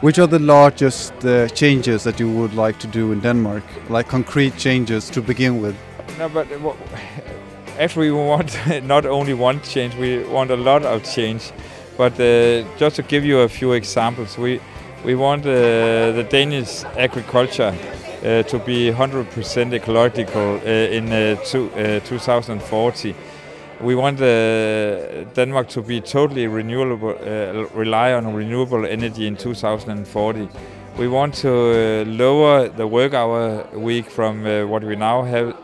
Which are the largest changes that you would like to do in Denmark, like concrete changes to begin with? No, but actually we want not only one change, we want a lot of change. But just to give you a few examples, we want the Danish agriculture to be 100% ecological in 2040. We want Denmark to be totally renewable, rely on renewable energy in 2040. We want to lower the work hour week from what we now have,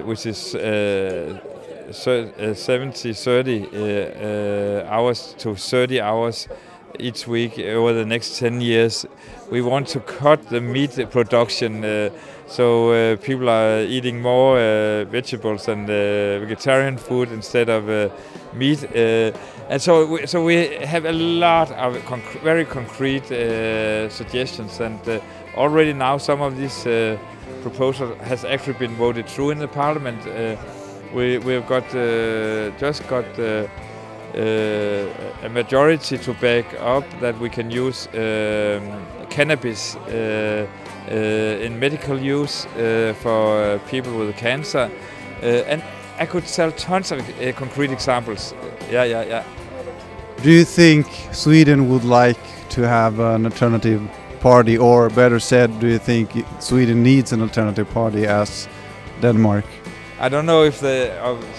which is 70-30 hours to 30 hours each week over the next 10 years. We want to cut the meat production so people are eating more vegetables and vegetarian food instead of meat. And so we have a lot of very concrete suggestions, and already now some of these proposals has actually been voted through in the parliament. We've got just got a majority to back up that we can use cannabis in medical use for people with cancer, and I could tell tons of concrete examples. Yeah. Do you think Sweden would like to have an alternative party, or better said, do you think Sweden needs an alternative party as Denmark? I don't know if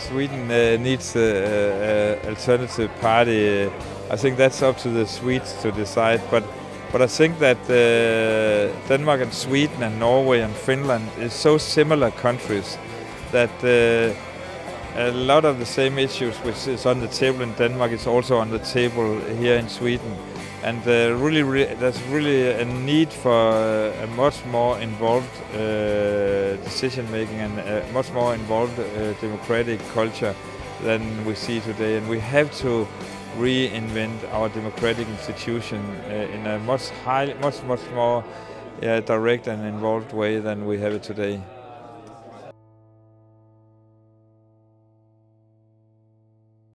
Sweden needs an alternative party. I think that's up to the Swedes to decide. But I think that Denmark and Sweden and Norway and Finland is so similar countries that a lot of the same issues which is on the table in Denmark is also on the table here in Sweden. And there's really a need for a much more involved decision making and a much more involved democratic culture than we see today. And we have to reinvent our democratic institution in a much more direct and involved way than we have it today.